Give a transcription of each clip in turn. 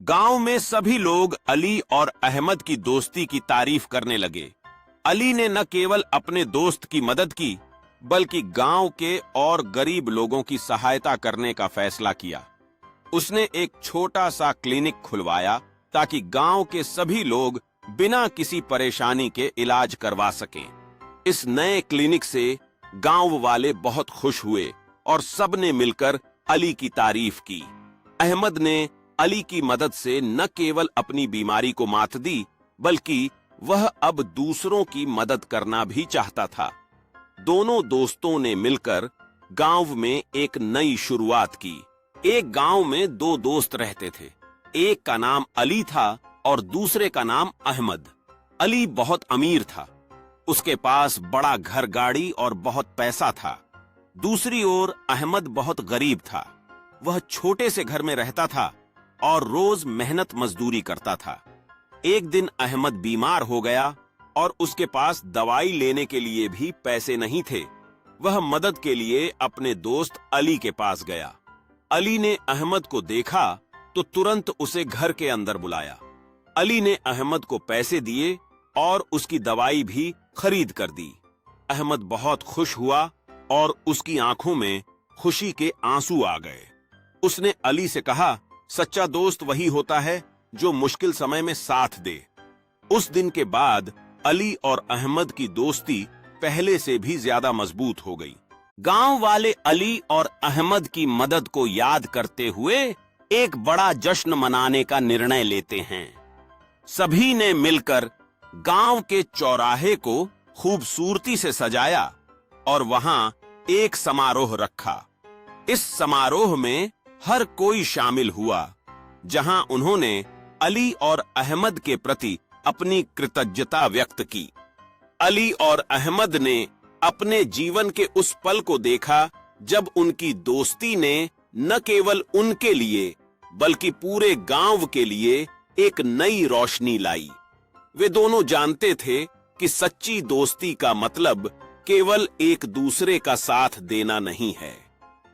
गांव में सभी लोग अली और अहमद की दोस्ती की तारीफ करने लगे। अली ने न केवल अपने दोस्त की मदद की, बल्कि गांव के और गरीब लोगों की सहायता करने का फैसला किया। उसने एक छोटा सा क्लिनिक खुलवाया ताकि गांव के सभी लोग बिना किसी परेशानी के इलाज करवा सकें। इस नए क्लिनिक से गांव वाले बहुत खुश हुए और सबने मिलकर अली की तारीफ की। अहमद ने अली की मदद से न केवल अपनी बीमारी को मात दी, बल्कि वह अब दूसरों की मदद करना भी चाहता था। दोनों दोस्तों ने मिलकर गांव में एक नई शुरुआत की। एक गांव में दो दोस्त रहते थे। एक का नाम अली था और दूसरे का नाम अहमद। अली बहुत अमीर था। उसके पास बड़ा घर गाड़ी और बहुत पैसा था। दूसरी ओर अहमद बहुत गरीब था। वह छोटे से घर में रहता था और रोज मेहनत मजदूरी करता था। एक दिन अहमद बीमार हो गया और उसके पास दवाई लेने के लिए भी पैसे नहीं थे। वह मदद के लिए अपने दोस्त अली के पास गया। अली ने अहमद को देखा तो तुरंत उसे घर के अंदर बुलाया। अली ने अहमद को पैसे दिए और उसकी दवाई भी खरीद कर दी। अहमद बहुत खुश हुआ और उसकी आंखों में खुशी के आंसू आ गए। उसने अली से कहा, सच्चा दोस्त वही होता है जो मुश्किल समय में साथ दे। उस दिन के बाद अली और अहमद की दोस्ती पहले से भी ज्यादा मजबूत हो गई। गांव वाले अली और अहमद की मदद को याद करते हुए एक बड़ा जश्न मनाने का निर्णय लेते हैं। सभी ने मिलकर गांव के चौराहे को खूबसूरती से सजाया और वहां एक समारोह रखा। इस समारोह में हर कोई शामिल हुआ, जहां उन्होंने अली और अहमद के प्रति अपनी कृतज्ञता व्यक्त की। अली और अहमद ने अपने जीवन के उस पल को देखा जब उनकी दोस्ती ने न केवल उनके लिए बल्कि पूरे गांव के लिए एक नई रोशनी लाई। वे दोनों जानते थे कि सच्ची दोस्ती का मतलब केवल एक दूसरे का साथ देना नहीं है,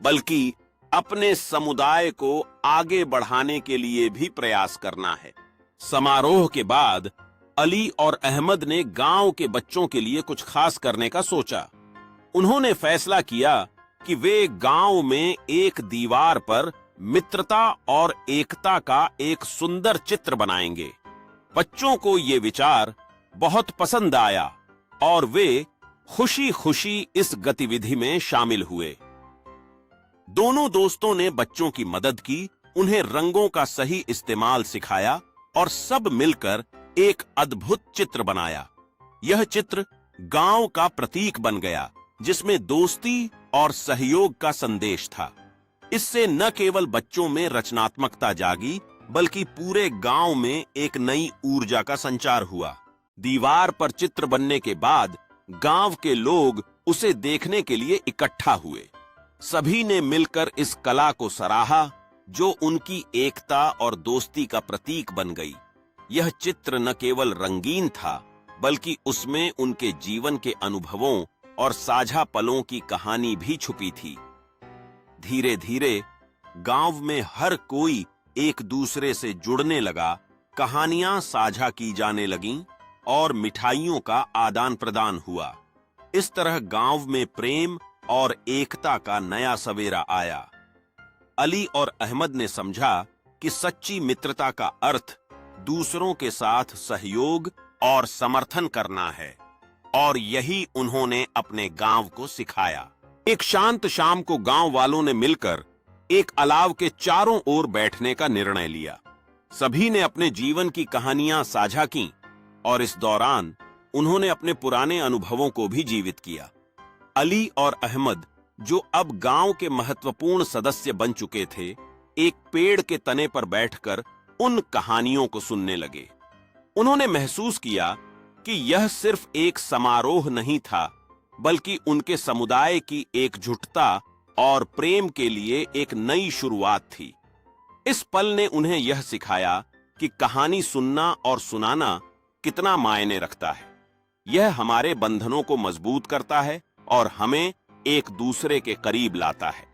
बल्कि अपने समुदाय को आगे बढ़ाने के लिए भी प्रयास करना है। समारोह के बाद अली और अहमद ने गांव के बच्चों के लिए कुछ खास करने का सोचा। उन्होंने फैसला किया कि वे गांव में एक दीवार पर मित्रता और एकता का एक सुंदर चित्र बनाएंगे। बच्चों को ये विचार बहुत पसंद आया और वे खुशी-खुशी इस गतिविधि में शामिल हुए। दोनों दोस्तों ने बच्चों की मदद की, उन्हें रंगों का सही इस्तेमाल सिखाया और सब मिलकर एक अद्भुत चित्र बनाया। यह चित्र गांव का प्रतीक बन गया, जिसमें दोस्ती और सहयोग का संदेश था। इससे न केवल बच्चों में रचनात्मकता जागी, बल्कि पूरे गांव में एक नई ऊर्जा का संचार हुआ। दीवार पर चित्र बनने के बाद गांव के लोग उसे देखने के लिए इकट्ठा हुए। सभी ने मिलकर इस कला को सराहा, जो उनकी एकता और दोस्ती का प्रतीक बन गई। यह चित्र न केवल रंगीन था, बल्कि उसमें उनके जीवन के अनुभवों और साझा पलों की कहानी भी छुपी थी। धीरे धीरे गांव में हर कोई एक दूसरे से जुड़ने लगा, कहानियां साझा की जाने लगीं और मिठाइयों का आदान प्रदान हुआ। इस तरह गांव में प्रेम और एकता का नया सवेरा आया। अली और अहमद ने समझा कि सच्ची मित्रता का अर्थ दूसरों के साथ सहयोग और समर्थन करना है, और यही उन्होंने अपने गांव को सिखाया। एक शांत शाम को गांव वालों ने मिलकर एक अलाव के चारों ओर बैठने का निर्णय लिया। सभी ने अपने जीवन की कहानियां साझा कीं और इस दौरान उन्होंने अपने पुराने अनुभवों को भी जीवित किया। अली और अहमद, जो अब गांव के महत्वपूर्ण सदस्य बन चुके थे, एक पेड़ के तने पर बैठकर उन कहानियों को सुनने लगे। उन्होंने महसूस किया कि यह सिर्फ एक समारोह नहीं था, बल्कि उनके समुदाय की एकजुटता और प्रेम के लिए एक नई शुरुआत थी। इस पल ने उन्हें यह सिखाया कि कहानी सुनना और सुनाना कितना मायने रखता है। यह हमारे बंधनों को मजबूत करता है और हमें एक दूसरे के करीब लाता है।